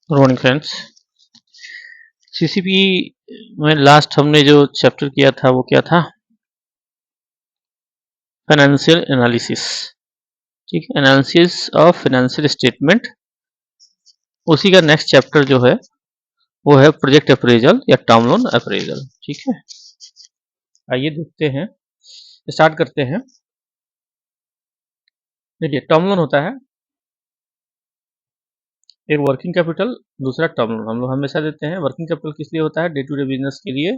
Good morning friends. CCP में last हमने जो चैप्टर किया था वो क्या था? Financial analysis. ठीक है, एनालिसिस ऑफ फाइनेंशियल स्टेटमेंट। उसी का नेक्स्ट चैप्टर जो है वो है प्रोजेक्ट अप्रेजल या टर्म लोन अप्रेजल। ठीक है, आइए देखते हैं, स्टार्ट करते हैं। देखिए, टर्म लोन होता है एक वर्किंग कैपिटल, दूसरा टर्म लोन। हम लोग हमेशा देते हैं। वर्किंग कैपिटल किस लिए होता है? डे टू डे बिजनेस के लिए।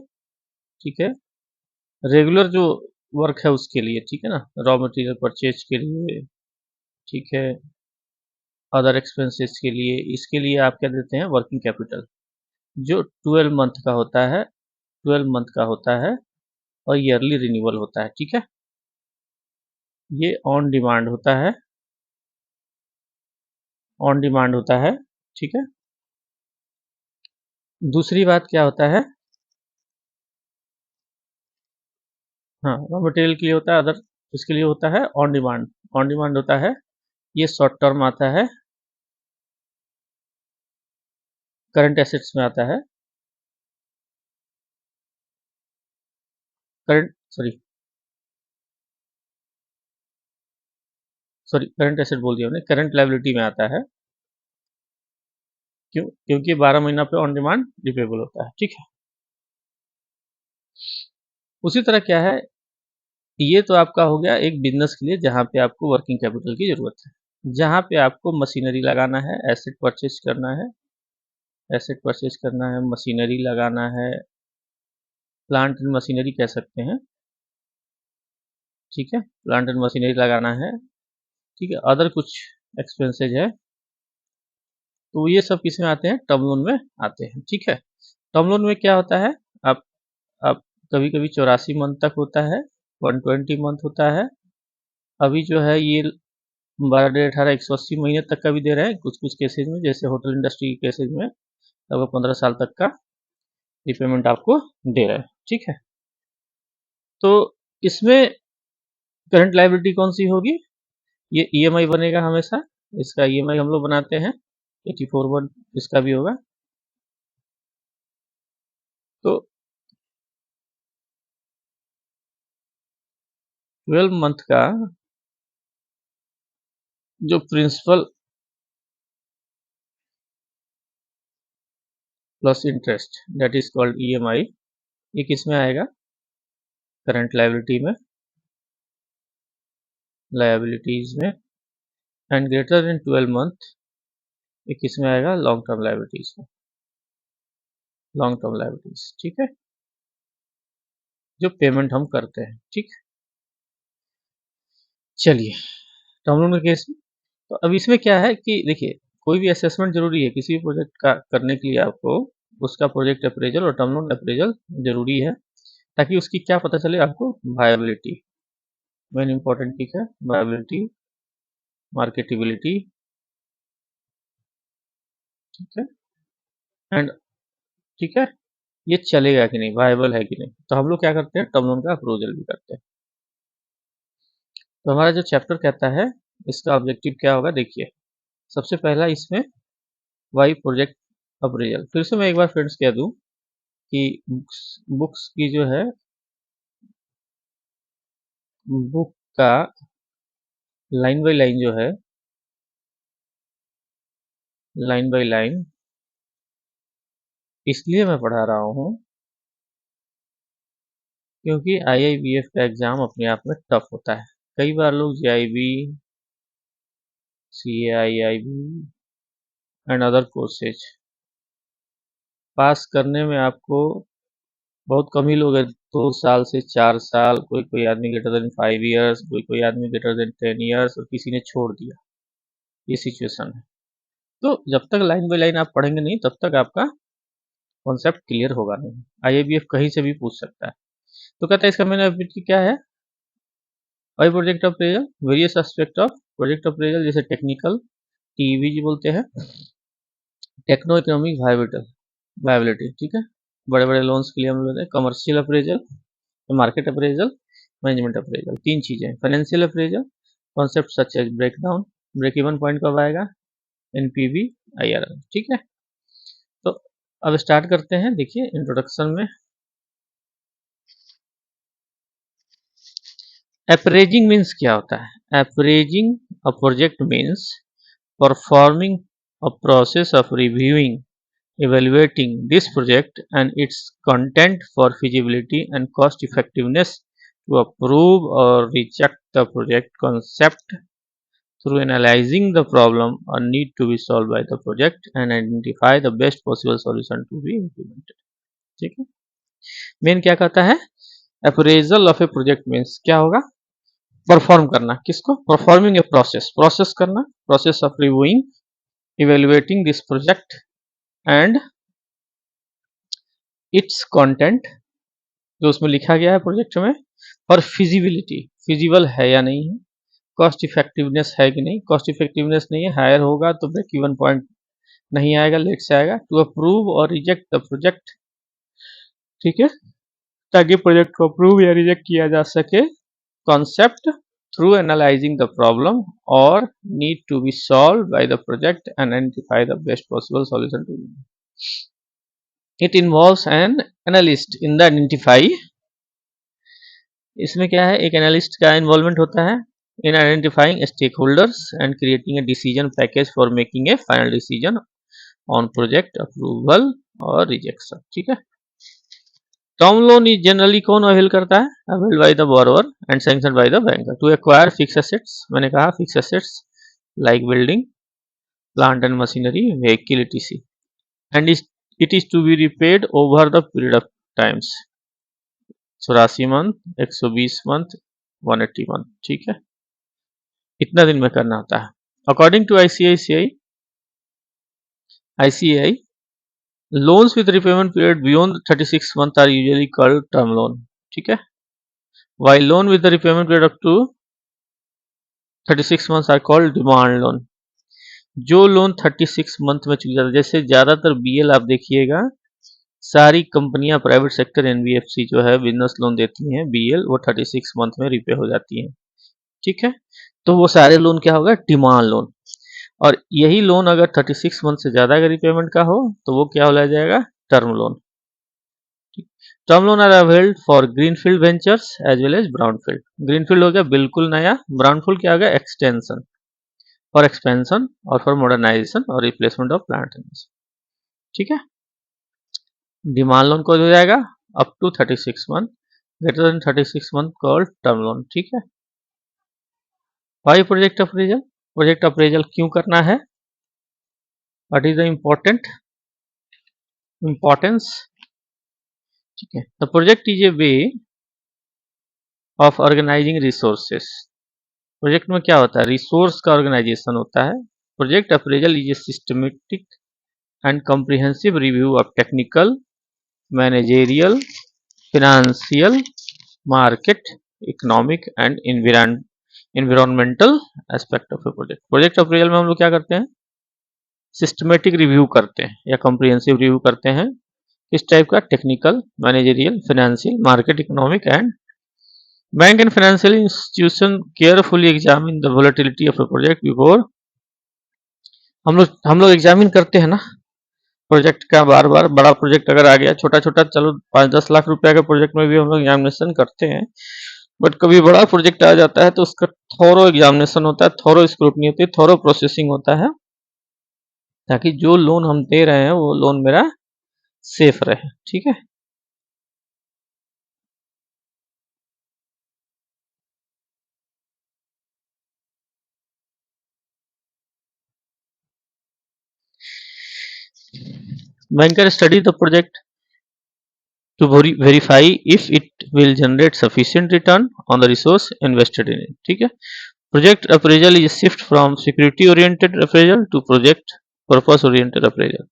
ठीक है, रेगुलर जो वर्क है उसके लिए। ठीक है ना, रॉ मटेरियल परचेज के लिए। ठीक है, अदर एक्सपेंसेस के लिए, इसके लिए आप क्या देते हैं? वर्किंग कैपिटल, जो 12 मंथ का होता है। 12 मंथ का होता है और ईयरली रिन्यूअल होता है। ठीक है, ये ऑन डिमांड होता है। ऑन डिमांड होता है। ठीक है, दूसरी बात क्या होता है? हाँ, रॉ मटेरियल के लिए होता है, अदर इसके लिए होता है ऑन डिमांड। ऑन डिमांड होता है, ये शॉर्ट टर्म आता है, करंट एसेट्स में आता है। करंट सॉरी करंट एसेट बोल दिया हमने, करंट लायबिलिटी में आता है। क्यों? क्योंकि 12 महीना पे ऑन डिमांड रिपेबल होता है। ठीक है, उसी तरह क्या है, ये तो आपका हो गया एक बिजनेस के लिए जहाँ पे आपको वर्किंग कैपिटल की जरूरत है, जहाँ पे आपको मशीनरी लगाना है, एसेट परचेज करना है। एसेट परचेज करना है, मशीनरी लगाना है, प्लांट एंड मशीनरी कह सकते हैं। ठीक है, प्लांट एंड मशीनरी लगाना है। ठीक है, अदर कुछ एक्सपेंसेज है, तो ये सब किस में आते हैं? टर्म लोन में आते हैं। ठीक है, टर्म लोन में क्या होता है? आप आप कभी कभी 84 मंथ तक होता है, 120 मंथ होता है। अभी जो है ये 12, 18, 180 महीने तक का भी दे रहे हैं कुछ कुछ केसेज में, जैसे होटल इंडस्ट्री के केसेज में लगभग 15 साल तक का रिपेमेंट आपको दे रहे हैं। ठीक है, तो इसमें करंट लायबिलिटी कौन सी होगी? ये ईएमआई बनेगा हमेशा। इसका ईएमआई हम लोग बनाते हैं, 84 मंथ इसका भी होगा। तो 12 मंथ का जो principal plus interest that is called EMI, ये किस में आएगा? करंट लायबिलिटी में, लायबिलिटीज में। एंड ग्रेटर देन 12 मंथ ये किस में आएगा? लॉन्ग टर्म लायबिलिटीज में। Long term liabilities. ठीक है, जो पेमेंट हम करते हैं। ठीक, चलिए, टर्म लोन के केस में तो अब इसमें क्या है कि देखिए, कोई भी असेसमेंट जरूरी है किसी भी प्रोजेक्ट का करने के लिए। आपको उसका प्रोजेक्ट अप्रेजल और टर्म लोन अप्रेजल जरूरी है, ताकि उसकी क्या पता चले आपको? Viability, main important. ठीक है, वायबिलिटी, मार्केटेबिलिटी। ठीक है, एंड ठीक है, ये चलेगा कि नहीं, वायबल है कि नहीं। तो हम लोग क्या करते हैं? टर्म लोन का अप्रूवल भी करते हैं। तो हमारा जो चैप्टर कहता है इसका ऑब्जेक्टिव क्या होगा? देखिए, सबसे पहला इसमें वाई प्रोजेक्ट अप्रेजल। फिर से मैं एक बार फ्रेंड्स कह दूं कि बुक्स की जो है, बुक का लाइन बाय लाइन जो है, लाइन बाय लाइन इसलिए मैं पढ़ा रहा हूँ क्योंकि आईआईबीएफ का एग्जाम अपने आप में टफ होता है। कई बार लोग जेआईबी, सीएआईआईबी एंड अदर कोर्सेज पास करने में आपको बहुत कम ही लोग हैं, 2 साल से 4 साल, कोई कोई आदमी ग्रेटर देन 5 ईयर्स, कोई कोई आदमी ग्रेटर देन 10 ईयर्स, और किसी ने छोड़ दिया। ये सिचुएशन है। तो जब तक लाइन बाय लाइन आप पढ़ेंगे नहीं, तब तक आपका कॉन्सेप्ट क्लियर होगा नहीं। आईआईबीएफ कहीं से भी पूछ सकता है। तो कहता है इसका मैंने ऑब्जेक्टिव क्या है? Why project appraisal, various aspect of project appraisal, जैसे टेक्निकल, टीईवी बोलते हैं, टेक्नो इकोनॉमिक वायबिलिटी। ठीक है, बड़े बड़े लोन्स के लिए हम लोग commercial appraisal, market appraisal, management appraisal. तीन चीजें। Financial appraisal, concept such as break down, break even point कब आएगा? NPV, IRR. ठीक है, अब स्टार्ट करते हैं। देखिए इंट्रोडक्शन में अप्रेजिंग मीन्स क्या होता है। Appraising a project means performing a process of reviewing evaluating this project and its content for feasibility and cost effectiveness to approve or reject the project concept through analyzing the problem or need to be solved by the project and identify the best possible solution to be implemented। ठीक है, main क्या कहता है, appraisal of a project means क्या होगा, perform करना, किसको, performing a process, process करना, process of reviewing evaluating this project and it's content, जो उसमें लिखा गया है प्रोजेक्ट में, और फिजिबिलिटी, फिजिबल है या नहीं है, कॉस्ट इफेक्टिवनेस है कि नहीं, कॉस्ट इफेक्टिवनेस नहीं है, हायर होगा तो ब्रेक इवन पॉइंट नहीं आएगा, लेट से आएगा, टू अप्रूव और रिजेक्ट द प्रोजेक्ट। ठीक है, ताकि प्रोजेक्ट को अप्रूव या रिजेक्ट किया जा सके, concept through analysing the problem और need to be solve by the project and identify the best possible solution to, it involves an analyst in the identify, इसमें क्या है, एक एनालिस्ट का इन्वॉल्वमेंट होता है in identifying stakeholders and creating a decision package for making a final decision on project approval और rejection. ठीक है, टर्म लोन इज जनरली कौन अवेल करता है, avail bye the borrower and sanction by the banker to acquire fix assets, मैंने कहा fix assets like building, plant and machinery, vehicle etc and it is to be repaid over the period of times, 84 month, 120 month, 180 month. ठीक है, इतना दिन में करना होता है। According to ICAI loans with repayment period beyond 36 month are usually called term loan. ठीक है, while loan with repayment period up to 36 months are called demand loan. जो लोन 36 मंथ में चुक जाता है, जैसे ज्यादातर BL आप देखिएगा, सारी कंपनियां प्राइवेट सेक्टर NBFC जो है बिजनेस लोन देती हैं BL, वो 36 मंथ में रिपे हो जाती हैं। ठीक है, तो वो सारे लोन क्या होगा, डिमांड लोन, और यही लोन अगर 36 मंथ से ज्यादा का रिपेमेंट का हो तो वो क्या हो जाएगा, term loan. Term loan are availed for greenfield ventures as well as brownfield. Greenfield हो गया बिल्कुल नया, ब्राउनफील्ड क्या हो गया, एक्सटेंशन फॉर एक्सपेंशन और फॉर मॉडर्नाइजेशन और रिप्लेसमेंट ऑफ प्लांट। ठीक है, डिमांड लोन को हो जाएगा up to 36 month, greater than 36 month called term loan. ठीक है, why project appraisal, project appraisal क्यों करना है, व्हाट इज द इम्पोर्टेंस। ठीक है, the project is a way of organising resources, project में क्या होता है, रिसोर्स का ऑर्गेनाइजेशन होता है। Project appraisal is a systematic and comprehensive review of technical, managerial, financial, market, economic and environmental aspect of a project. Project appraisal में हम लोग क्या करते हैं, सिस्टमेटिक रिव्यू करते हैं या कॉम्प्रिहेंसिव रिव्यू करते हैं, इस टाइप का, technical, managerial, financial, market, economic and bank and financial institution carefully examine the volatility of a project before, हम लोग एग्जामिन करते हैं ना प्रोजेक्ट का, बार बार, बड़ा प्रोजेक्ट अगर आ गया, छोटा छोटा चलो 5-10 लाख रुपया के प्रोजेक्ट में भी हम लोग एग्जामिनेशन करते हैं, बट कभी बड़ा प्रोजेक्ट आ जाता है तो उसका थोरो एग्जामिनेशन होता है, थोरो स्क्रूटनी होती है, थोरो प्रोसेसिंग होता है, ताकि जो लोन हम दे रहे हैं वो लोन मेरा सेफ रहे। ठीक है, banker study the project to verify if it will generate sufficient return on the resource invested in it। ठीक है, project appraisal is a shift from security oriented appraisal to project purpose oriented appraisal।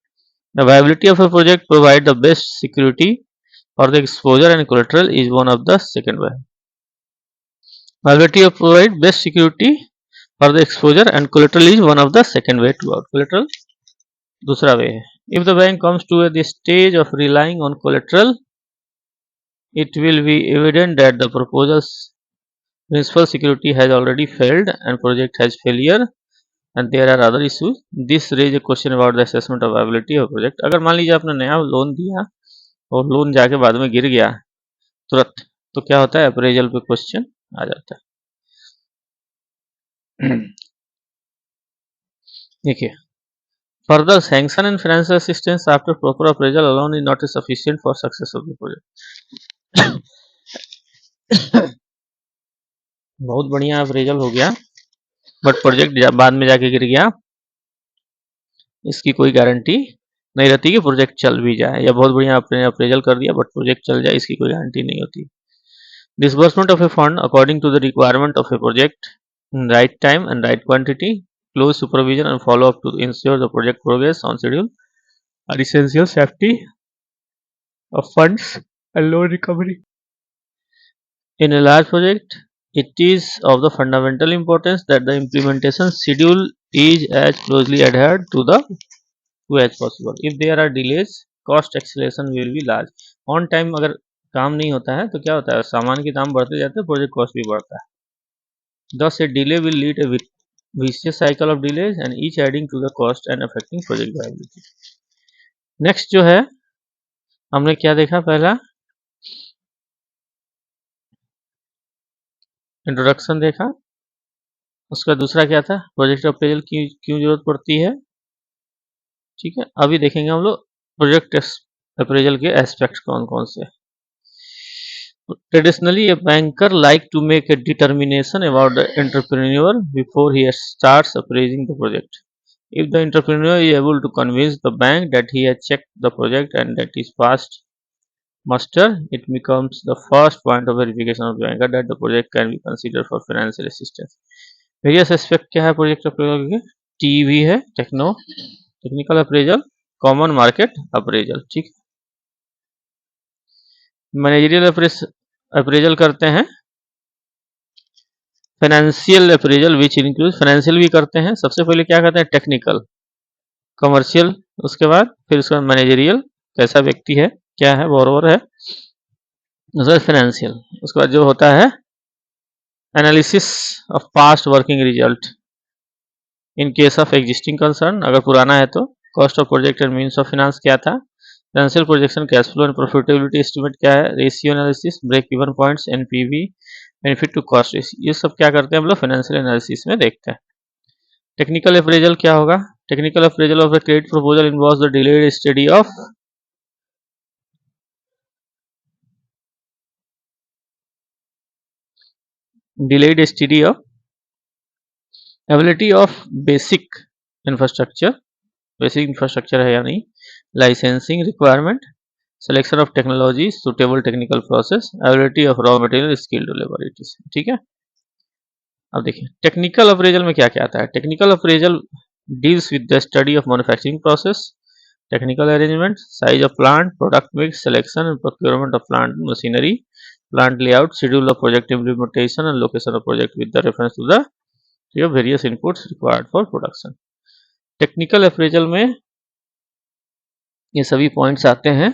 The viability of a project provide the best security for the exposure and collateral is one of the second way। Viability of provide best security for the exposure and collateral is one of the second way to out collateral, दूसरा वे है। If the bank comes to the stage of relying on collateral, it will be evident that the proposal's principal security has already failed and project has failure and there are other issues. This raise a question about the assessment of ability of project. अगर मान लीजिए आपने नया loan दिया और loan जाके बाद में गिर गया तुरंत, तो क्या होता है, अप्रेजल पे क्वेश्चन आ जाता है। देखिए, further sanction and financial assistance after proper appraisal alone is not sufficient for success of the project. बहुत बढ़िया अप्रेजल हो गया बट प्रोजेक्ट बाद में जाके गिर गया, इसकी कोई गारंटी नहीं रहती कि प्रोजेक्ट चल भी जाए, या बहुत बढ़िया आपने अप्रेजल कर दिया बट प्रोजेक्ट चल जाए, इसकी कोई गारंटी नहीं होती। Disbursement of a fund according to the requirement of a project in right time and right quantity, close supervision and follow up to ensure the project progress on schedule are essential safety of funds and loan recovery. In a large project, it is of the fundamental importance that the implementation schedule is as closely adhered to as possible. If there are delays, cost acceleration will be large. On time अगर काम नहीं होता है तो क्या होता है, सामान के दाम बढ़ते जाते हैं, प्रोजेक्ट कॉस्ट भी बढ़ता है। Thus, a delay will lead a vicious cycle of delays and each adding to the cost and affecting project viability. Next जो है, हमने क्या देखा, पहला इंट्रोडक्शन देखा, उसका दूसरा क्या था, प्रोजेक्ट अप्रेजल की क्यों जरूरत पड़ती है। ठीक है, अभी देखेंगे हम लोग प्रोजेक्ट अप्रेजल के एस्पेक्ट कौन कौन से। Traditionally, a banker like to make a determination about the entrepreneur before he starts appraising the project. If the entrepreneur is able to convince the bank that he has checked the project and that is passed muster, it becomes the first point of verification of the banker that the project can be considered for financial assistance. Various aspect क्या है project appraisal के, TV है, technical appraisal, common market appraisal. ठीक, managerial appraisal करते हैं, financial appraisal which include, financial भी करते हैं। सबसे पहले क्या करते हैं, टेक्निकल, कमर्शियल, उसके बाद फिर उसका मैनेजरियल, कैसा व्यक्ति है, क्या है, बोरोवर है, उसके बाद फाइनेंशियल, उसके बाद जो होता है analysis of past working result in case of existing concern, अगर पुराना है तो cost of project and means of finance क्या था, financial projection, cash flow and profitability estimate क्या है, ratio analysis, break even points, NPV, benefit to cost ratio, ये सब क्या करते हैं हम लोग फाइनेंशियल एनालिसिस में देखते हैं। टेक्निकल अप्रेजल क्या होगा, technical appraisal of the credit proposal involves the delayed study of ability of basic infrastructure है या नहीं, licensing requirement, selection of technology, suitable technical process, ability of raw material, skilled labour, ठीक है। अब देखिए technical appraisal में क्या क्या आता है। Technical appraisal deals with the study of manufacturing process, technical arrangement, size of plant, product mix, selection and procurement of plant machinery, plant layout, schedule of project implementation and location of project with the reference to the various inputs required for production. Technical appraisal में ये सभी points आते हैं,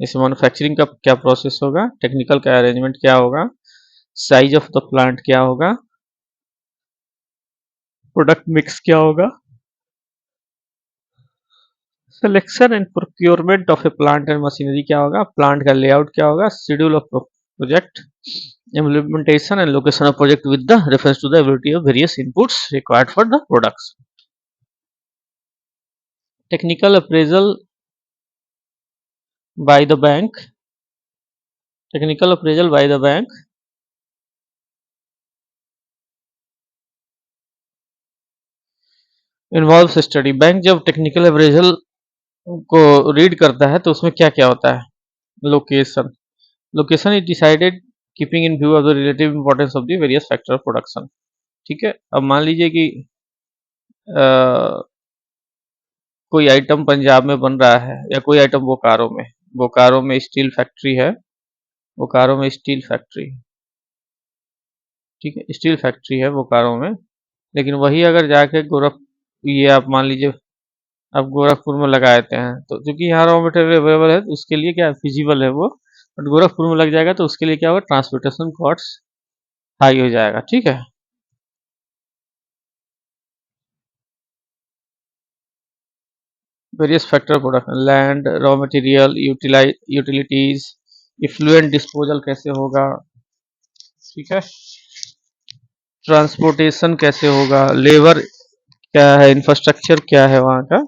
जैसे manufacturing का क्या process होगा, technical का अरेंजमेंट क्या होगा, साइज ऑफ द प्लांट क्या होगा, प्रोडक्ट मिक्स क्या होगा, selection and procurement of a plant and machinery क्या होगा, प्लांट का लेआउट क्या होगा, schedule of project implementation and location of project with the reference to the ability of various inputs required for the products. Technical appraisal by the bank, technical appraisal by the bank involves study. Bank जब technical appraisal को read करता है तो उसमें क्या क्या होता है, location, location is decided keeping in view of the relative importance of the various factor of production. ठीक है, अब मान लीजिए कि कोई आइटम पंजाब में बन रहा है या कोई आइटम बोकारो में स्टील फैक्ट्री है, बोकारो में स्टील फैक्ट्री, ठीक है, स्टील फैक्ट्री है बोकारो में, लेकिन वही अगर जाके ये आप मान लीजिए आप गोरखपुर में लगा देते हैं, तो क्योंकि यहाँ रॉ मटेरियल अवेलेबल है तो उसके लिए क्या फिजिबल है वो, बट गोरखपुर में लग जाएगा तो उसके लिए क्या होगा, ट्रांसपोर्टेशन कॉस्ट हाई हो जाएगा। ठीक है, various factor production, land, raw material, utilities, effluent disposal कैसे होगा, ठीक है, ट्रांसपोर्टेशन कैसे होगा, लेबर क्या है, इंफ्रास्ट्रक्चर क्या है वहाँ का.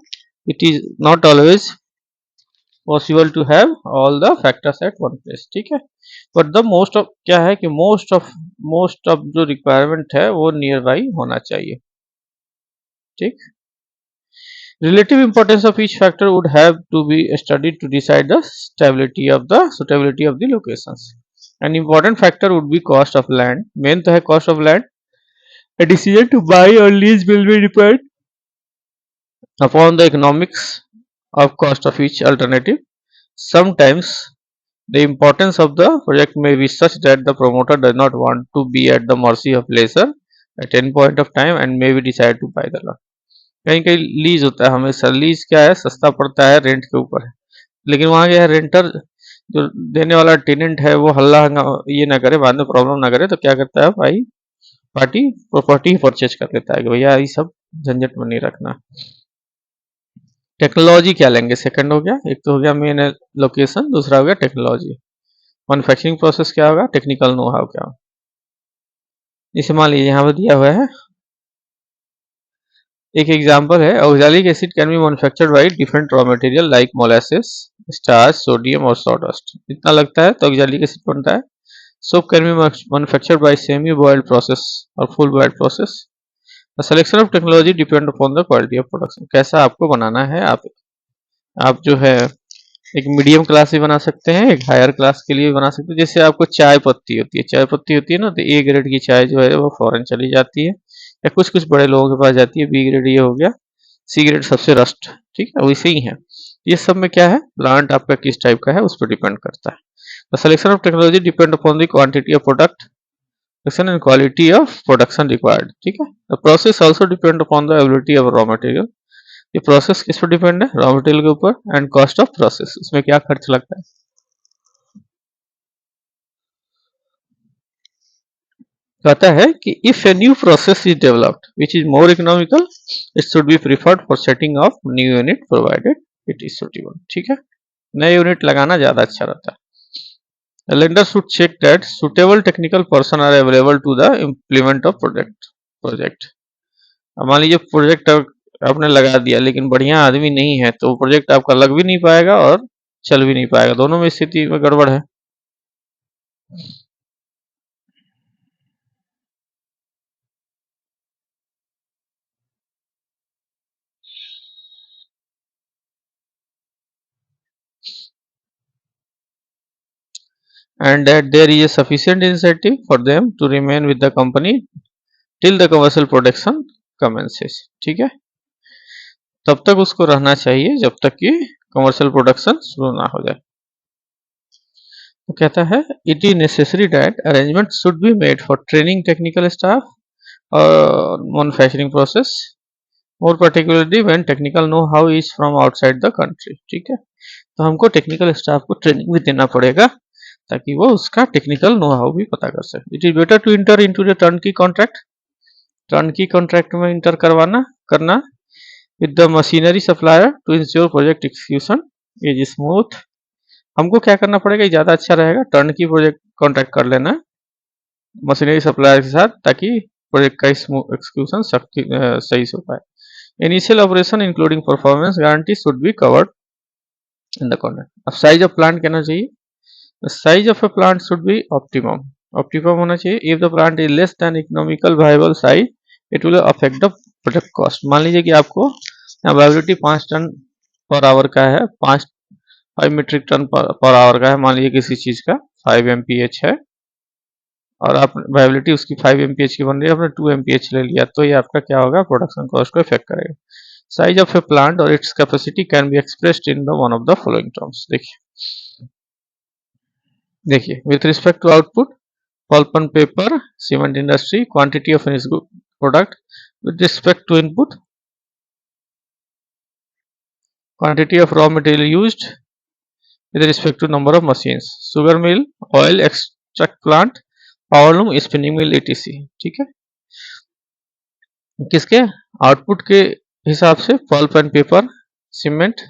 It is not always possible to have all the factors at one place, ठीक है. बट द मोस्ट ऑफ क्या है कि मोस्ट ऑफ जो रिक्वायरमेंट है वो नियर बाई होना चाहिए, ठीक. Relative importance of each factor would have to be studied to decide the suitability of the locations. An important factor would be cost of land. Main तो है cost of land. A decision to buy or lease will be depend upon the economics of cost of each alternative. Sometimes the importance of the project may be such that the promoter does not want to be at the mercy of lessor at any point of time and may be decide to buy the lot. कहीं कहीं lease होता है, हमेशा lease क्या है, सस्ता पड़ता है, रेंट के ऊपर है. लेकिन वहाँ क्या है, रेंटर जो देने वाला टेनेंट है वो हल्ला ये ना करे, बाद में प्रॉब्लम ना करे, तो क्या करता है भाई, पार्टी प्रॉपर्टी परचेज कर लेता है कि भैया ये सब झंझट में नहीं रखना. टेक्नोलॉजी क्या लेंगे, सेकंड हो गया. एक तो हो गया मेन लोकेशन, दूसरा हो गया टेक्नोलॉजी. मैन्युफैक्चरिंग प्रोसेस क्या होगा, टेक्निकल नो हाउ क्या होगा. इसे मान लीजिए यहाँ पर दिया हुआ है एक एग्जांपल है, oxalic acid can be manufactured by different raw material like molasses, starch, sodium और सॉडस्ट. इतना लगता है तो ऑक्सैलिक एसिड बनता है. Soap can be manufactured by semi boiled process और full boiled process. The selection of technology depend upon the quality of production. कैसा आपको बनाना है, आप जो है एक मीडियम क्लास भी बना सकते हैं, एक हायर क्लास के लिए भी बना सकते हैं. जैसे आपको चाय पत्ती होती है ना, तो ए ग्रेड की चाय जो है वो फॉरेन चली जाती है, या कुछ कुछ बड़े लोगों के पास जाती है. बी ग्रेड ये हो गया, सी ग्रेड सबसे रस्ट, ठीक है, वैसे ही है. ये सब में क्या है, प्लांट आपका किस टाइप का है उस पर डिपेंड करता है. The selection of technology depend upon the quantity of product and quality of production required, ठीक है. The process also depend upon the ability of raw material. ये प्रोसेस किस पर डिपेंड है, रॉ मटेरियल के ऊपर, एंड कॉस्ट ऑफ प्रोसेस, उसमें क्या खर्च लगता है. कहता है कि if a new process is developed which is more economical, it should be preferred for setting of new unit provided it is suitable, ठीक है. नए यूनिट लगाना ज्यादा अच्छा रहता है. The lender should check that suitable technical person are available to the implement of project. अब मान लीजिए प्रोजेक्ट आपने लगा दिया लेकिन बढ़िया आदमी नहीं है, तो प्रोजेक्ट आपका लग भी नहीं पाएगा और चल भी नहीं पाएगा, दोनों में स्थिति में गड़बड़ है. And that there is a sufficient incentive for them to remain with the company till the commercial production commences, ठीक है. तब तक उसको रहना चाहिए जब तक कि कमर्शियल प्रोडक्शन शुरू ना हो जाए. तो कहता है it is necessary that arrangement should be made for training technical staff और manufacturing process, more particularly when technical know how is from outside the country, ठीक है. तो हमको टेक्निकल स्टाफ को ट्रेनिंग भी देना पड़ेगा ताकि वो उसका टेक्निकल नो हाउ भी पता कर सके. It is better to enter into the turnkey contract में इंटर करना with the machinery supplier to ensure project execution is smooth. हमको क्या करना पड़ेगा, ज़्यादा अच्छा रहेगा टर्न की प्रोजेक्ट कॉन्ट्रैक्ट कर लेना मशीनरी सप्लायर के साथ, ताकि प्रोजेक्ट का एक्सिक्यूशन सही से हो पाए. Initial operation including performance guarantee should be covered in the contract. अब साइज ऑफ प्लांट कहना चाहिए, the size of a plant should be optimum होना चाहिए. If the plant is less than economical viable size it will affect the product cost. मान लीजिए कि आपको viability 5 ton per hour का है, 5 मीट्रिक टन पर आवर का है, मान लीजिए किसी चीज़ का 5 MPH है और आप वायबिलिटी उसकी 5 MPH की बन रही है, आपने 2 MPH ले लिया, तो ये आपका क्या होगा, प्रोडक्शन कॉस्ट को इफेक्ट करेगा. साइज ऑफ ए प्लांट और its capacity can be expressed in the one of the following terms. देखिए with respect to output, pulp and paper, cement industry, quantity of finished product. With respect to input, quantity of raw material used. With respect to number of machines, sugar mill, oil extract plant, power loom, spinning mill, etc. ठीक है. किसके output के हिसाब से pulp and paper cement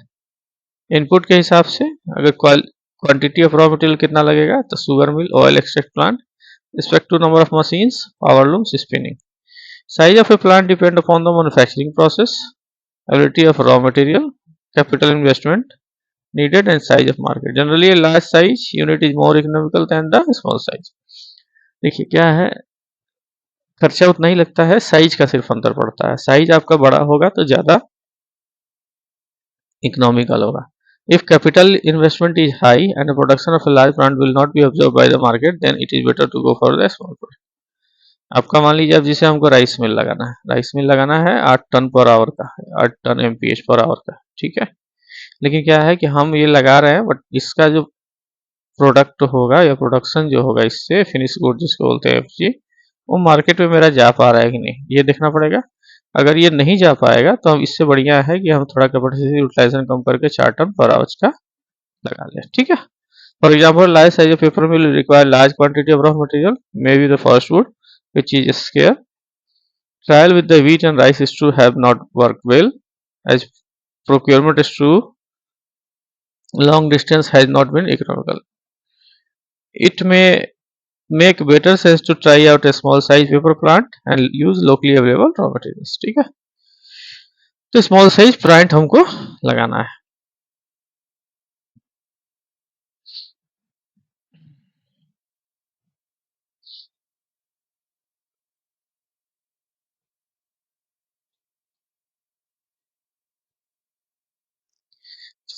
input के हिसाब से, अगर क्वांटिटी ऑफ रॉ मटेरियल कितना लगेगा तो sugar mill, oil extract plant, respect to number of machines, power looms, spinning. Size of a plant depend upon the manufacturing process, availability of raw material, capital investment needed and size of market. Generally, a large size unit is more economical than the small size. देखिए क्या है, खर्चा उतना ही लगता है, size का सिर्फ अंतर पड़ता है। साइज आपका बड़ा होगा तो ज़्यादा इकोनॉमिकल होगा। If capital investment is high and the production of a large plant will not be absorbed by the market, then it is better to go for the small plant. आपका मान लीजिए अब जैसे हमको राइस मिल लगाना है, rice mill लगाना है 8 टन पर आवर का, 8 टन एमपीएच पर आवर का, ठीक है। लेकिन क्या है कि हम ये लगा रहे हैं, बट इसका जो प्रोडक्ट होगा या प्रोडक्शन जो होगा इससे, फिनिश गुड जिसको बोलते हैं एफजी, वो मार्केट में मेरा जा पा रहा है कि नहीं, ये देखना पड़ेगा। अगर ये नहीं जा पाएगा तो हम इससे बढ़िया है कि हम थोड़ा कैपेसिटी यूटिलाइजेशन कम करके 4 टन पर आवर का लगा लें, ठीक है। For example, large size of paper mill require large quantity of raw material, may be the first would which is scarce. Trial with the wheat and rice stew have not worked well, as procurement stew long distance has not been economical. It may make better sense to try out a small size paper plant and use locally available raw materials. ठीक है, तो small size plant हमको लगाना है।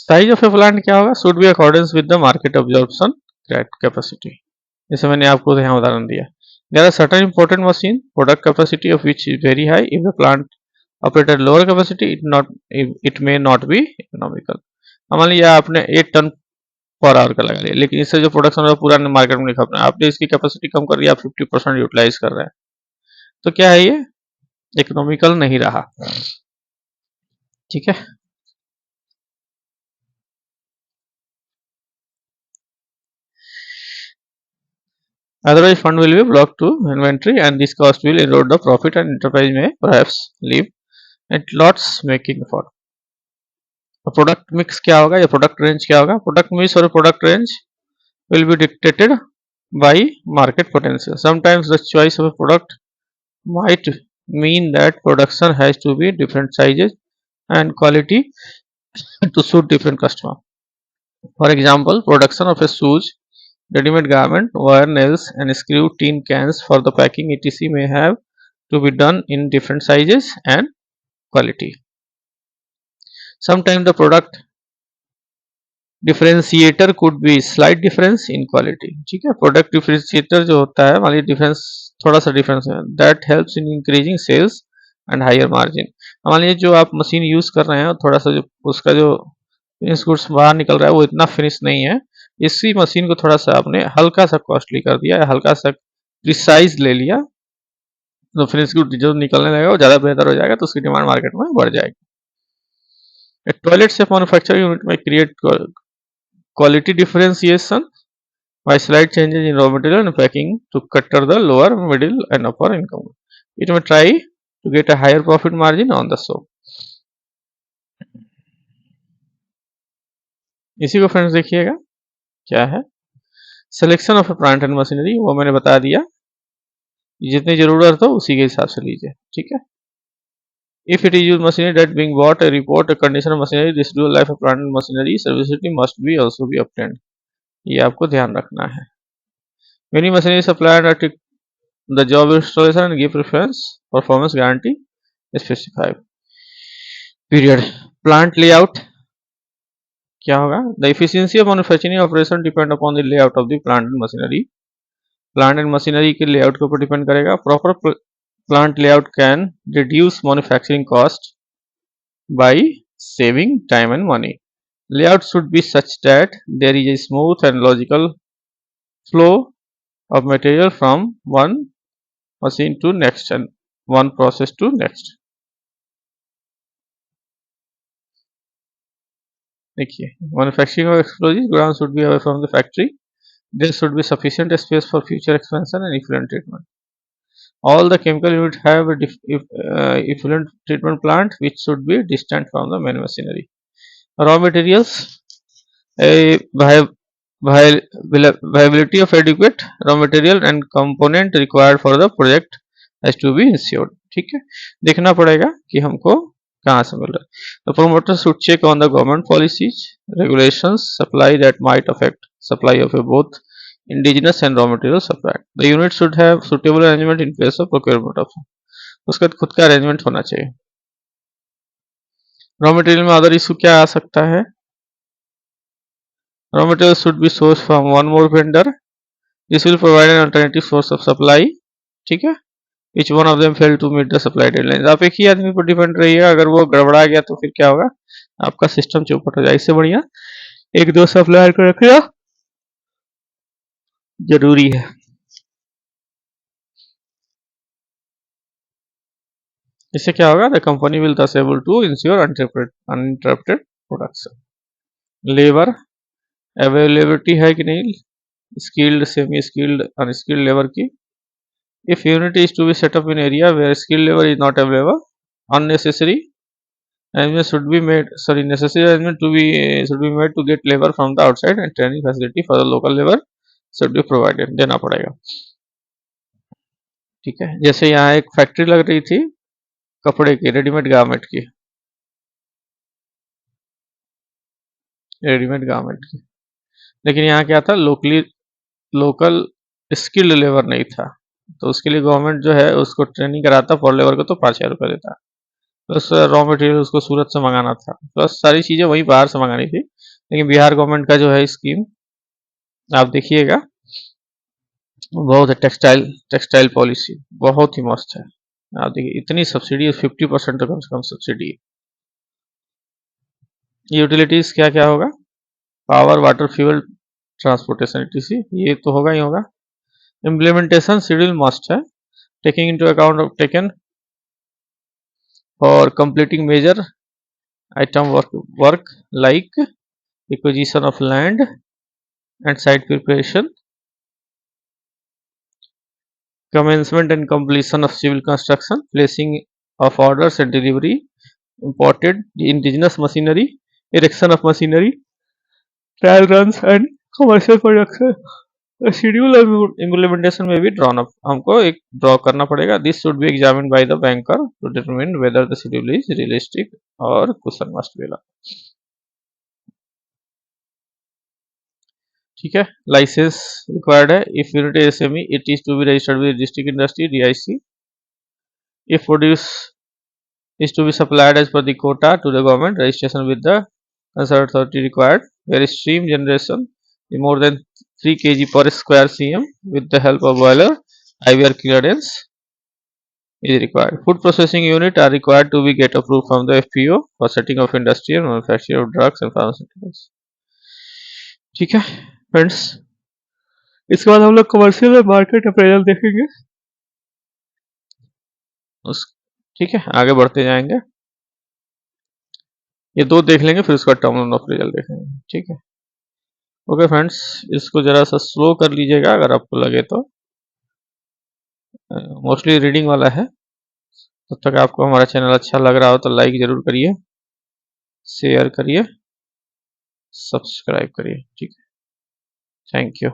Size of a plant क्या होगा, should be accordance with the market absorption capacity. जैसे मैंने आपको यहाँ उदाहरण दिया, there are certain important machine product capacity of which is very high, if the plant operate at lower capacity it may not be economical. मान लीजिए आपने 8 ton per hour का लगा लिया, लेकिन इससे जो प्रोडक्शन है पूरा मार्केट में नहीं खप रहा है, आपने इसकी कैपेसिटी कम कर दिया, आप 50% यूटिलाइज कर रहे हैं, तो क्या है, ये इकोनॉमिकल नहीं रहा, ठीक है। Otherwise, fund will be blocked to inventory and this cost will erode the profit and enterprise may perhaps leave at lots making for. Product mix क्या होगा या प्रोडक्ट रेंज क्या होगा, प्रोडक्ट मिक्स और product range will be dictated by market potential. Sometimes the choice of a product might mean that production has to be different sizes and quality to suit different customer. For example, production of a shoes, ready-made garment, wire nails and screw tin cans for the packing etc. may have to be done in different sizes and quality. Sometimes the product differentiator could be slight difference in quality, ठीक है। Product differentiator जो होता है, मान लीजिए difference, थोड़ा सा difference है, that helps in increasing sales and higher margin. मान लीजिए जो आप मशीन यूज कर रहे हैं, थोड़ा सा जो उसका जो फिनिश गुड्स बाहर निकल रहा है वो इतना फिनिश नहीं है, इसी मशीन को थोड़ा सा आपने हल्का सा कॉस्टली कर दिया या हल्का सा प्रिसाइज ले लिया, तो फिनिश गुड जो निकलने लगेगा वो ज़्यादा बेहतर हो जाएगा, तो उसकी डिमांड मार्केट में बढ़ जाएगी। टॉयलेट से मैन्युफैक्चरिंग यूनिट में create quality differentiation by slight changes in raw material and packing to cater the lower, middle and upper income. It may try to get a higher profit margin on the soap. इसी को friends देखिएगा क्या है, selection of plant and machinery, वो मैंने बता दिया, जितनी जरूरत हो उसी के हिसाब से लीजिए, ठीक है। If it is used machinery that being bought, a report, a condition of machinery, residual life of plant and machinery, serviceability must be also be obtained. ये आपको ध्यान रखना है। Many machinery suppliers are the job installation and give preference performance guarantee specified. Period. Plant layout क्या होगा, the efficiency of manufacturing operation depend upon the layout of the plant and machinery. Plant and machinery के layout के ऊपर depend करेगा। Proper plant layout can reduce manufacturing cost by saving time and money. Layout should be such that there is a smooth and logical flow of material from one machine to next and one process to next. देखिए, manufacturing of explosives ground should be away from the factory. There should be sufficient space for future expansion and effluent treatment. All the chemical units have a effluent treatment plant which should be distant from the main machinery. Raw materials, a viability of adequate raw material and component required for the project has to be ensured. ठीक है, देखना पड़ेगा कि हमको कहाँ से मिल रहा है. The promoter should check on the government policies, regulations, supply that might affect supply of both indigenous and raw material supply. The unit should have suitable arrangement in place of procurement of. उसका खुद का arrangement होना चाहिए. Raw material में other issue क्या आ सकता है? Raw materials should be sourced from one more vendor. This will provide an alternative source of supply. ठीक है, each one of them fail to meet the supply deadlines. आप एक ही आदमी पर डिपेंड रहिएगा, अगर वो गड़बड़ा गया तो फिर क्या होगा, आपका सिस्टम चौपट हो जाएगा. इससे बढ़िया एक दो सप्लायर को रखना जरूरी है. इससे क्या होगा, the company will thus able to ensure uninterrupted production. Labour availability है कि नहीं, skilled, semi skilled, unskilled labour की. If unit is to be set up in area where skilled labor is not available, unnecessary arrangement should be made. Necessary arrangement should be made to get labor from the outside and training facility for the local labor should be provided. देना पड़ेगा. ठीक है, जैसे यहाँ एक factory लग रही थी कपड़े की, रेडीमेड गारमेंट की, लेकिन यहाँ क्या था, लोकल स्किल्ड लेबर नहीं था, तो उसके लिए गवर्नमेंट जो है उसको ट्रेनिंग कराता फॉर लेबर को, तो 5,000 रुपये देता. प्लस रॉ मटेरियल उसको सूरत से मंगाना था, प्लस सारी चीज़ें वहीं बाहर से मंगानी थी. लेकिन बिहार गवर्नमेंट का जो है स्कीम आप देखिएगा, बहुत है. टेक्सटाइल पॉलिसी बहुत ही मस्त है. आप देखिए इतनी सब्सिडी है, 50% तो कम से कम सब्सिडी है. यूटिलिटीज क्या क्या होगा, power, water, fuel, transportation, etc. ये तो होगा ही होगा. इम्प्लीमेंटेशन शेड्यूल मस्ट है, taking into account taken for completing major item work like acquisition of land and site preparation, commencement and completion of civil construction, placing of orders and delivery, imported indigenous machinery, erection of machinery, trial runs and commercial production. Schedule implementation में भी drawn up हमको एक draw करना पड़ेगा. This should be examine by the banker to determine whether the schedule is realistic और question must be. ठीक है, licence required है. If unit SME it is to be registered with district industry DIC. If produce is to be supplied as per the quota to the government, registration with the concerned authority required. Where stream generation is more than 3 kg per square cm with the help of boiler, IVR clearance is required. Food processing unit are required to be get approved from the FPO for setting of industry and manufacture of drugs and pharmaceuticals. ठीक है friends, इसके बाद हम लोग commercial और market appraisal देखेंगे. ठीक है, आगे बढ़ते जाएंगे. ये दो देख लेंगे, फिर उसका टर्म ऑफ रिजल्ट देखेंगे. ठीक है, ओके फ्रेंड्स, इसको जरा सा स्लो कर लीजिएगा अगर आपको लगे तो. मोस्टली रीडिंग वाला है. तब तक आपको हमारा चैनल अच्छा लग रहा हो तो लाइक जरूर करिए, शेयर करिए, सब्सक्राइब करिए. ठीक है, थैंक यू.